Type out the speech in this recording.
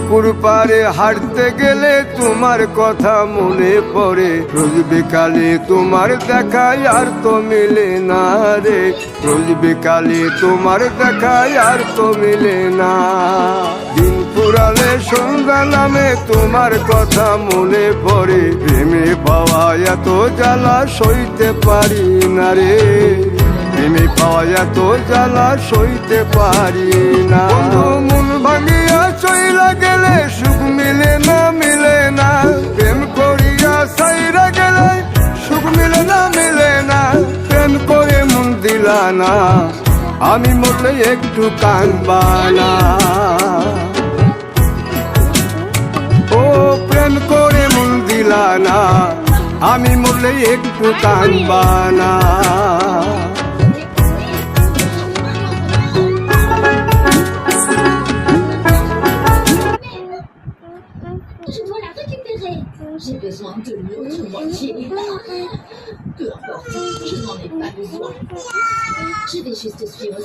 পুকুর পাড়ে হাঁটতে গেলে তোমার কথা মনে পড়ে, রোজ বিকালে তোমার দেখায় আর তো মিলে না রে, রোজ বিকালে তোমার দেখায় আর তো মিলে না। দিন পুরালে সন্ধ্যা নামে তোমার কথা মনে পড়ে, প্রেমে পাওয়া এত জ্বালা সইতে পারি না রে, প্রেমে পাওয়া এত জ্বালা সইতে পারি না। মন ভাঙিয়া চইলা গেলে সুখ মিলে না, মিলে না, প্রেম করিয়া সাইরা গেলে সুখ মিলে না, মিলে না, প্রেম করে মন দিলা না, আমি মরলে একটু কাঁদবা না। ও প্রেম করে মন দিলা না, আমি মরলে একটু কাঁদবা না। Je dois la récupérer. J'ai besoin de l'autre moitié. Peu importe, je n'en ai pas besoin. Je vais juste suivre